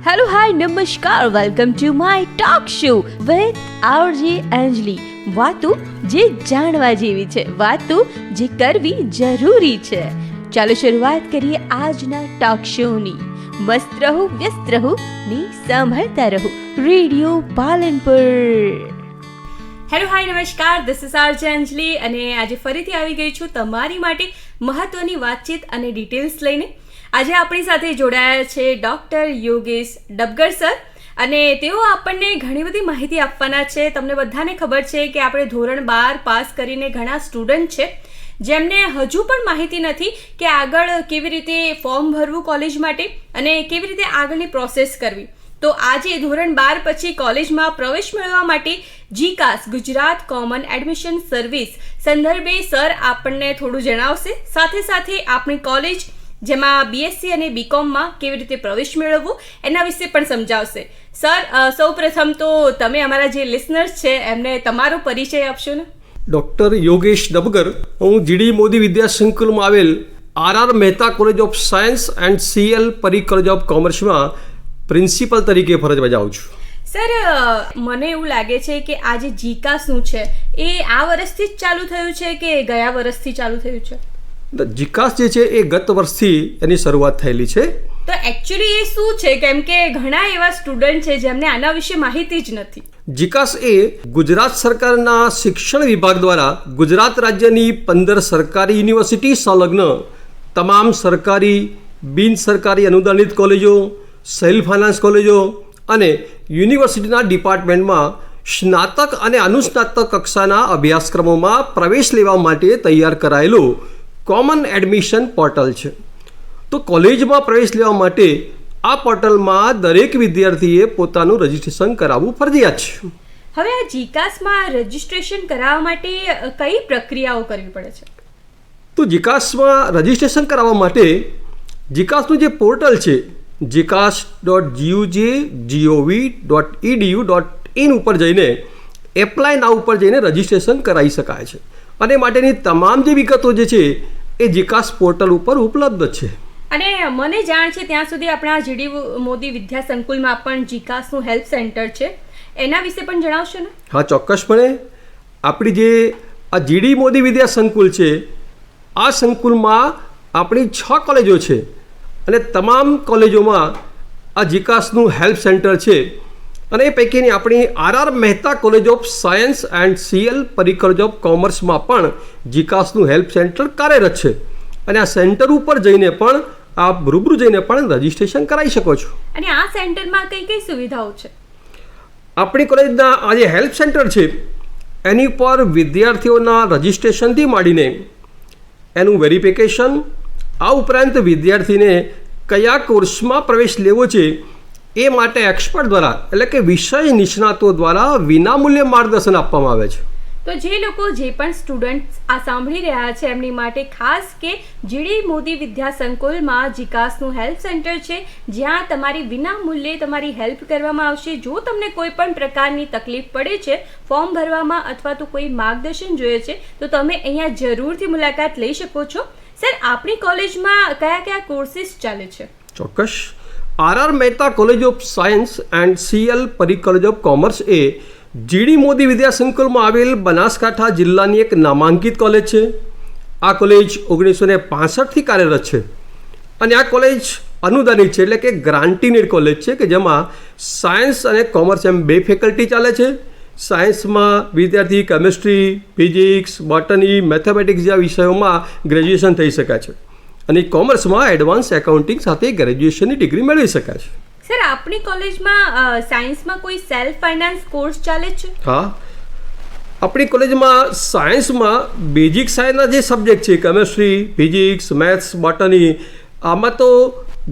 Hello, hi, namaskar. Welcome to my talk show with RJ Anjali. વાતો જે જાણવા જેવી છે, વાતો જે કરવી જરૂરી છે. ચાલો શરૂઆત કરીએ આજના ટોક શોની. મસ્ત રહો, વ્યસ્ત રહો ને સાંભળતા રહો રેડિયો પાલનપુર. હેલો હાય નમસ્કાર, ધીસ ઇઝ RJ અંજલિ અને આજે ફરીથી આવી ગઈ છું તમારી માટે મહત્વની વાતચીત અને ડિટેલ્સ લઈને. આજે આપણી સાથે જોડાયા છે ડૉક્ટર યોગેશ ડબગર સર અને તેઓ આપણને ઘણી બધી માહિતી આપવાના છે. તમને બધાને ખબર છે કે આપણે ધોરણ 12 પાસ કરીને ઘણા સ્ટુડન્ટ છે જેમને હજુ પણ માહિતી નથી કે આગળ કેવી રીતે ફોર્મ ભરવું કોલેજ માટે અને કેવી રીતે આગળની પ્રોસેસ કરવી. તો આજે ધોરણ 12 પછી કોલેજમાં પ્રવેશ મેળવવા માટે જીકાસ ગુજરાત કોમન એડમિશન સર્વિસ સંદર્ભે સર આપણને થોડું જણાવશે. સાથે સાથે આપણી કોલેજ જેમાં BSc અને BComમાં કેવી રીતે પ્રવેશ મેળવવો એના વિશે પણ સમજાવશે. સર, સૌ પ્રથમ તો તમે અમારા જે લિસનર્સ છે એમને તમારો પરિચય આપશો ને? ડૉક્ટર યોગેશ ડબગર, હું GD મોદી વિદ્યા સંકુલમાં આવેલ RR Mehta college of science and CL Pari college of કોમર્સમાં principal તરીકે ફરજ બજાવું છું. સર, મને એવું લાગે છે કે આ જે જીકાસનું છે એ આ વર્ષથી જ ચાલુ થયું છે કે ગયા વર્ષથી ચાલુ થયું છે? જીકાસ જે છે એ ગત વર્ષથી એની શરૂઆત થયેલી છે. તો એકચ્યુઅલી એ શું છે? કેમ કે ઘણા એવા સ્ટુડન્ટ છે જેમને આના વિશે માહિતી જ નથી. જીકાસ એ ગુજરાત સરકારના શિક્ષણ વિભાગ દ્વારા ગુજરાત રાજ્યની 15 સરકારી યુનિવર્સિટી સંલગ્ન તમામ સરકારી, બિન સરકારી અનુદાનિત કોલેજો, સેલ્ફ ફાઇનાન્સ કોલેજો અને યુનિવર્સિટીના ડિપાર્ટમેન્ટમાં સ્નાતક અને અનુસ્નાતક કક્ષાના અભ્યાસક્રમોમાં પ્રવેશ લેવા માટે તૈયાર કરાયેલું કોમન એડમિશન પોર્ટલ છે. તો કોલેજમાં પ્રવેશ લેવા માટે આ પોર્ટલમાં દરેક વિદ્યાર્થીએ પોતાનું રજિસ્ટ્રેશન કરાવવું ફરજિયાત છે. હવે આ જીકાસમાં રજિસ્ટ્રેશન કરાવવા માટે કઈ પ્રક્રિયાઓ કરવી પડે છે? તો જીકાસમાં રજિસ્ટ્રેશન કરાવવા માટે જીકાસનું જે પોર્ટલ છે jikas.gov.edu.in ઉપર જઈને એપ્લાય નાઉ ઉપર જઈને રજિસ્ટ્રેશન કરાવી શકાય છે અને માટેની તમામ જે વિગતો જે છે એ જીકાસ પોર્ટલ ઉપર ઉપલબ્ધ છે. અને મને જાણ છે ત્યાં સુધી આપણા GD મોદી વિદ્યા સંકુલમાં પણ જીકાસનું હેલ્પ સેન્ટર છે, એના વિશે પણ જણાવશો ને? હા, ચોક્કસપણે. આપણી જે આ GD મોદી વિદ્યા સંકુલ છે, આ સંકુલમાં આપણી 6 કોલેજો છે અને તમામ કોલેજોમાં આ જીકાસનું હેલ્પ સેન્ટર છે અને એ પૈકીની આપણી RR Mehta college of science and CL Pari college of કોમર્સમાં પણ જીકાસનું હેલ્પ સેન્ટર કાર્યરત છે અને આ સેન્ટર ઉપર જઈને પણ આપ રૂબરૂ જઈને પણ રજિસ્ટ્રેશન કરાવી શકો છો. અને આ સેન્ટરમાં કઈ કઈ સુવિધાઓ છે? આપણી કોલેજના આ જે હેલ્પ સેન્ટર છે એની ઉપર વિદ્યાર્થીઓના રજિસ્ટ્રેશનથી માંડીને એનું વેરિફિકેશન, આ ઉપરાંત વિદ્યાર્થીને કયા કોર્સમાં પ્રવેશ લેવો છે એ માટે એક્સપર્ટ દ્વારા એટલે કે વિષય નિષ્ણાતો દ્વારા વિનામૂલ્યે માર્ગદર્શન આપવામાં આવે છે. તો જે લોકો જે પણ સ્ટુડન્ટ આ સાંભળી રહ્યા છે એમની માટે ખાસ કે GD મોદી વિદ્યા સંકુલમાં જીકાસનું હેલ્પ સેન્ટર છે જ્યાં તમારી વિનામૂલ્યે તમારી હેલ્પ કરવામાં આવશે. જો તમને કોઈ પણ પ્રકારની તકલીફ પડે છે ફોર્મ ભરવામાં અથવા તો કોઈ માર્ગદર્શન જોઈએ છે તો તમે અહીંયા જરૂરથી મુલાકાત લઈ શકો છો. સર, આપણી કોલેજમાં કયા કયા કોર્સિસ ચાલે છે? ચોક્કસ. RR Mehta college of science and CL Pari college of commerce એ GD મોદી વિદ્યા સંકુલમાં આવેલ બનાસકાંઠા જિલ્લાની એક નામાંકિત કોલેજ છે. આ કોલેજ 1965થી કાર્યરત છે અને આ કોલેજ અનુદાનિત છે એટલે કે ગ્રાન્ટીનેડ કોલેજ છે કે જેમાં સાયન્સ અને કોમર્સ એમ 2 ફેકલ્ટી ચાલે છે. સાયન્સમાં વિદ્યાર્થી કેમિસ્ટ્રી, ફિઝિક્સ, બોટની, મેથેમેટિક્સ જેવા વિષયોમાં ગ્રેજ્યુએશન થઈ શકાય છે અને કોમર્સમાં એડવાન્સ એકાઉન્ટિંગ સાથે ગ્રેજ્યુએશનની ડિગ્રી મેળવી શકાય છે. સર, આપણી કોલેજમાં સાયન્સમાં કોઈ સેલ્ફ ફાઇનાન્સ કોર્સ ચાલે છે? હા, આપણી કોલેજમાં સાયન્સમાં બેઝિક સાયન્સના જે સબ્જેક્ટ છે કેમિસ્ટ્રી, ફિઝિક્સ, મેથ્સ, બોટની, આમાં તો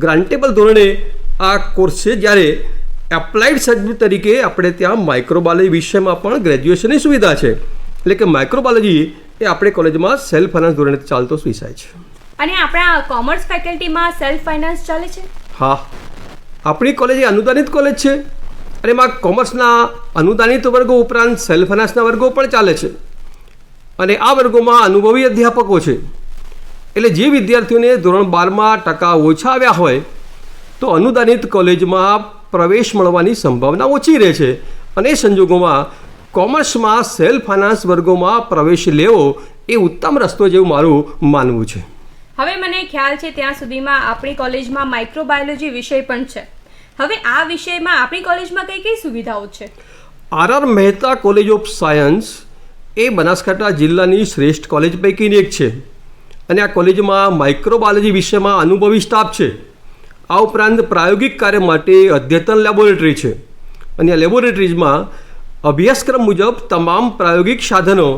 ગ્રાન્ટેબલ ધોરણે આ કોર્સ છે. જ્યારે એપ્લાઇડ સબ્જેક્ટ તરીકે આપણે ત્યાં માઇક્રોબાયોલોજી વિષયમાં પણ ગ્રેજ્યુએશનની સુવિધા છે એટલે કે માઇક્રોબાયોલોજી એ આપણી કોલેજમાં સેલ્ફ ફાઇનાન્સ ધોરણે ચાલતો વિષય છે. અને આપણા કોમર્સ ફેકલ્ટીમાં સેલ્ફ ફાઇનાન્સ ચાલે છે? હા, આપણી કોલેજ એ અનુદાનિત કોલેજ છે અને એમાં કોમર્સના અનુદાનિત વર્ગો ઉપરાંત સેલ્ફ ફાઇનાન્સના વર્ગો પણ ચાલે છે અને આ વર્ગોમાં અનુભવી અધ્યાપકો છે. એટલે જે વિદ્યાર્થીઓને ધોરણ 12માં ટકા ઓછા આવ્યા હોય તો અનુદાનિત કોલેજમાં પ્રવેશ મળવાની સંભાવના ઓછી રહે છે અને એ સંજોગોમાં કોમર્સમાં સેલ્ફ ફાઇનાન્સ વર્ગોમાં પ્રવેશ લેવો એ ઉત્તમ રસ્તો જેવું મારું માનવું છે. હવે મને ખ્યાલ છે ત્યાં સુધીમાં આપણી કોલેજમાં માઇક્રોબાયોલોજી વિષય પણ છે. હવે આ વિષયમાં આપણી કોલેજમાં કઈ કઈ સુવિધાઓ છે? R Mehta college of science એ બનાસકાંઠા જિલ્લાની શ્રેષ્ઠ કોલેજ પૈકીની એક છે અને આ કોલેજમાં માઇક્રોબાયોલોજી વિષયમાં અનુભવી સ્ટાફ છે. આ ઉપરાંત પ્રાયોગિક કાર્ય માટે અદ્યતન લેબોરેટરી છે અને આ લેબોરેટરીઝમાં અભ્યાસક્રમ મુજબ તમામ પ્રાયોગિક સાધનો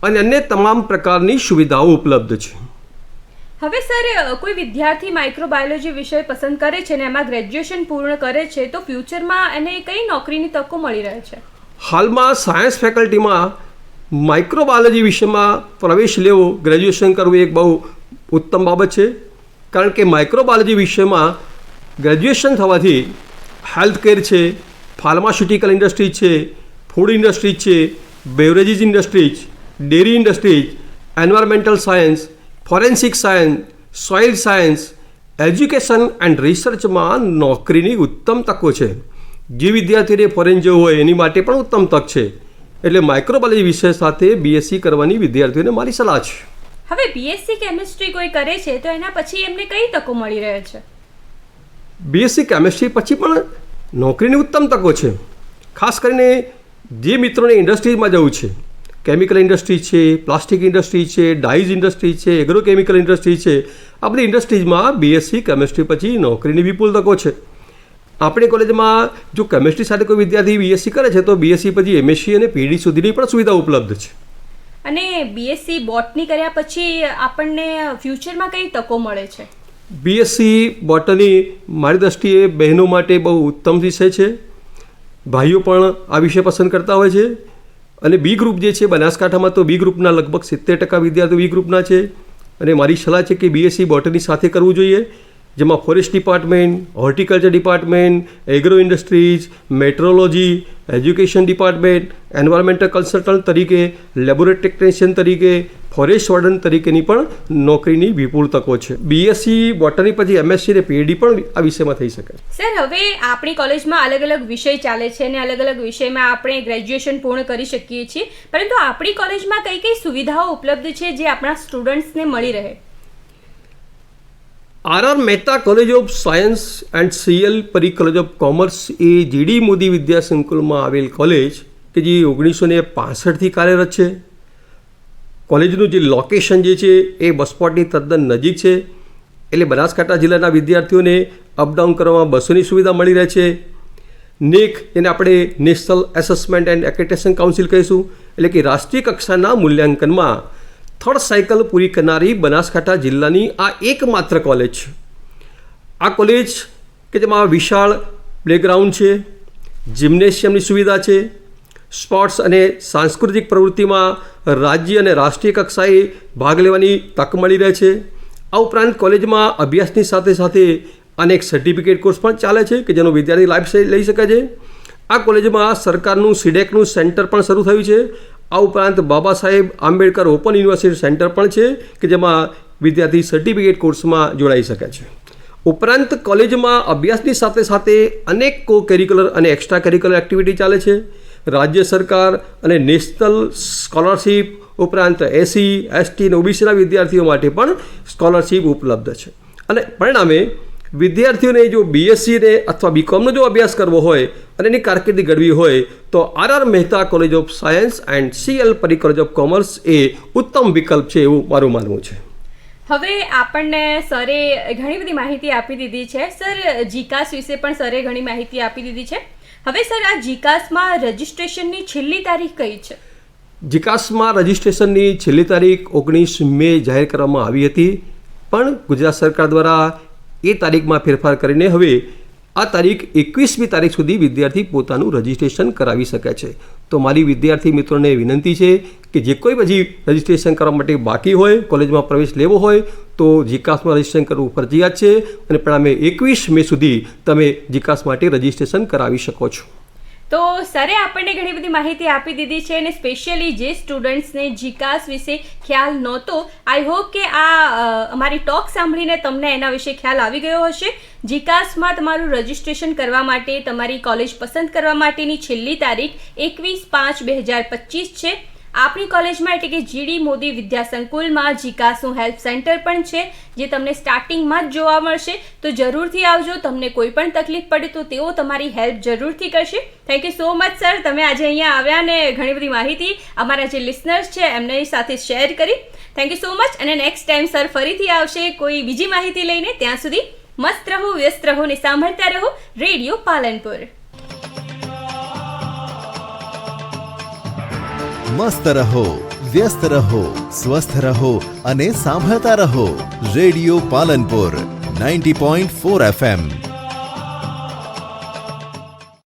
અને અન્ય તમામ પ્રકારની સુવિધાઓ ઉપલબ્ધ છે. હવે સર, કોઈ વિદ્યાર્થી માઇક્રોબાયોલોજી વિષય પસંદ કરે છે ને એમાં ગ્રેજ્યુએશન પૂર્ણ કરે છે તો ફ્યુચરમાં એને કઈ નોકરીની તકો મળી રહે છે? હાલમાં સાયન્સ ફેકલ્ટીમાં માઇક્રોબાયોલોજી વિષયમાં પ્રવેશ લેવો, ગ્રેજ્યુએશન કરવું એક બહુ ઉત્તમ બાબત છે, કારણ કે માઇક્રોબાયોલોજી વિષયમાં ગ્રેજ્યુએશન થવાથી હેલ્થકેર છે, ફાર્માસ્યુટિકલ ઇન્ડસ્ટ્રી છે, ફૂડ ઇન્ડસ્ટ્રીઝ છે, beverages industries, dairy industries, environmental science, forensic science, soil science, education and રિસર્ચમાં નોકરીની ઉત્તમ તકો છે. જે વિદ્યાર્થીને ફોરેન જવું હોય એની માટે પણ ઉત્તમ તક છે. એટલે માઇક્રોબાયોલોજી વિષય સાથે બીએસસી કરવાની વિદ્યાર્થીઓને મારી સલાહ છે. હવે બીએસસી કેમિસ્ટ્રી કોઈ કરે છે તો એના પછી એમને કઈ તકો મળી રહે છે? બીએસસી કેમિસ્ટ્રી પછી પણ નોકરીની ઉત્તમ તકો છે. ખાસ કરીને જે મિત્રોને ઇન્ડસ્ટ્રીઝમાં જવું છે, કેમિકલ ઇન્ડસ્ટ્રી છે, પ્લાસ્ટિક ઇન્ડસ્ટ્રી છે, ડાઇઝ ઇન્ડસ્ટ્રી છે, એગ્રોકેમિકલ ઇન્ડસ્ટ્રી છે, આ બધી ઇન્ડસ્ટ્રીઝમાં બીએસસી કેમિસ્ટ્રી પછી નોકરીની વિપુલ તકો છે. આપણી કોલેજમાં જો કેમિસ્ટ્રી સાથે કોઈ વિદ્યાર્થી બીએસસી કરે છે તો બીએસસી પછી એમએસસી અને પીએચડી સુધીની પણ સુવિધા ઉપલબ્ધ છે. અને બીએસસી બોટની કર્યા પછી આપણને ફ્યુચરમાં કઈ તકો મળે છે? બીએસસી બોટની મારી દ્રષ્ટિએ બહેનો માટે બહુ ઉત્તમ વિષય છે. ભાઈઓ પણ આ વિષય પસંદ કરતા હોય છે. અને બી ગ્રુપ જે છે બનાસકાંઠામાં તો બી ગ્રુપના લગભગ 70% વિદ્યાર્થીઓ બી ગ્રુપના છે અને મારી સલાહ છે કે બીએસસી બોટની સાથે કરવું જોઈએ, જેમાં forest department, horticulture department, agro industries, metrology, education department, environmental consultant તરીકે, લેબોરેટરી ટેકનિશિયન તરીકે, ફોરેસ્ટ વોર્ડન તરીકેની પણ નોકરીની વિપુલ તકો છે. બીએસસી બોટની પછી એમએસસી અને પીએચડી પણ આ વિષયમાં થઈ શકે. સર, હવે આપણી કોલેજમાં અલગ અલગ વિષય ચાલે છે અને અલગ અલગ વિષયમાં આપણે ગ્રેજ્યુએશન પૂર્ણ કરી શકીએ છીએ, પરંતુ આપણી કોલેજમાં કઈ કઈ સુવિધાઓ ઉપલબ્ધ છે જે આપણા સ્ટુડન્ટ્સને મળી રહે? R Mehta college of science and CL Pari college of commerce એ જીડી મોદી વિદ્યા સંકુલમાં આવેલ કોલેજ કે જે 1965થી કાર્યરત છે. કોલેજનું જે લોકેશન જે છે એ બસ સ્પોટની તદ્દન નજીક છે, એટલે બનાસકાંઠા જિલ્લાના વિદ્યાર્થીઓને અપડાઉન કરવામાં બસોની સુવિધા મળી રહે છે. નેક, એને આપણે national assessment and accreditation council કહીશું, એટલે કે રાષ્ટ્રીય કક્ષાના મૂલ્યાંકનમાં થર્ડ સાયકલ પૂરી કરનારી બનાસકાંઠા જિલ્લાની આ એકમાત્ર કોલેજ છે. આ કોલેજ કે જેમાં વિશાળ પ્લેગ્રાઉન્ડ છે, જિમ્નેશિયમની સુવિધા છે, સ્પોર્ટ્સ અને સાંસ્કૃતિક પ્રવૃત્તિમાં રાજ્ય અને રાષ્ટ્રીય કક્ષાએ ભાગ લેવાની તક મળી રહે છે. આ ઉપરાંત કોલેજમાં અભ્યાસની સાથે સાથે અનેક સર્ટિફિકેટ કોર્સ પણ ચાલે છે કે જેનો વિદ્યાર્થી લાભ લઈ શકે છે. આ કોલેજમાં સરકારનું સીડેકનું સેન્ટર પણ શરૂ થયું છે. આ ઉપરાંત Baba Saheb Ambedkar open university centre પણ છે કે જેમાં વિદ્યાર્થી સર્ટિફિકેટ કોર્સમાં જોડાઈ શકે છે. ઉપરાંત કોલેજમાં અભ્યાસની સાથે સાથે અનેક કો કરિક્યુલર અને એક્સ્ટ્રા કરિક્યુલર એક્ટિવિટી ચાલે છે. રાજ્ય સરકાર અને નેશનલ સ્કોલરશિપ ઉપરાંત એસસી, એસટી અને ઓબીસીના વિદ્યાર્થીઓ માટે પણ સ્કોલરશિપ ઉપલબ્ધ છે. અને પરિણામે વિદ્યાર્થીઓને જો બીએસસીને અથવા બીકોમનો જો અભ્યાસ કરવો હોય અને એની કારકિર્દી ઘડવી હોય તો R Mehta college of science and CL Pari college of commerce એ ઉત્તમ વિકલ્પ છે એવું મારું માનવું છે. હવે આપણને સરે ઘણી બધી માહિતી આપી દીધી છે. સર, જીકાસ વિશે પણ સરે ઘણી માહિતી આપી દીધી છે. હવે સર, આ જીકાસમાં રજિસ્ટ્રેશનની છેલ્લી તારીખ કઈ છે? જીકાસમાં રજિસ્ટ્રેશનની છેલ્લી તારીખ 19 મે જાહેર કરવામાં આવી હતી, પણ ગુજરાત સરકાર દ્વારા એ તારીખમાં ફેરફાર કરીને હવે આ તારીખ 21મી તારીખ સુધી વિદ્યાર્થી પોતાનું રજિસ્ટ્રેશન કરાવી શકે છે. તો મારી વિદ્યાર્થી મિત્રોને વિનંતી છે કે જે કોઈ પછી રજિસ્ટ્રેશન કરવા માટે બાકી હોય, કોલેજમાં પ્રવેશ લેવો હોય તો જીકાસમાં રજિસ્ટ્રેશન કરવું ફરજિયાત છે અને પરિણામે 21 મે સુધી તમે જીકાસ માટે રજિસ્ટ્રેશન કરાવી શકો છો. તો સરે આપણને ઘણી બધી માહિતી આપી દીધી છે અને સ્પેશિયલી જે સ્ટુડન્ટ્સને જીકાસ વિશે ખ્યાલ નહોતો, આઈ હોપ કે આ અમારી ટોક સાંભળીને તમને એના વિશે ખ્યાલ આવી ગયો હશે. જીકાસમાં તમારું રજિસ્ટ્રેશન કરવા માટે, તમારી કોલેજ પસંદ કરવા માટેની છેલ્લી તારીખ 21/5/2025 છે. આપણી કોલેજમાં એટલે કે જીડી મોદી વિદ્યા સંકુલમાં જીકાસનું હેલ્પ સેન્ટર પણ છે, જે તમને સ્ટાર્ટિંગમાં જ જોવા મળશે. તો જરૂરથી આવજો. તમને કોઈ પણ તકલીફ પડે તો તેઓ તમારી હેલ્પ જરૂરથી કરશે. Thank you so much sir, તમે આજે અહીંયા આવ્યા અને ઘણી બધી માહિતી અમારા જે લિસનર્સ છે એમની સાથે શેર કરી. Thank you so much. અને નેક્સ્ટ ટાઈમ સર ફરીથી આવશે કોઈ બીજી માહિતી લઈને. ત્યાં સુધી મસ્ત રહો, વ્યસ્ત રહો ને સાંભળતા રહો રેડિયો પાલનપુર. મસ્ત રહો, વ્યસ્ત રહો, સ્વસ્થ રહો અને સાંભળતા રહો રેડિયો પાલનપુર 90.4 FM.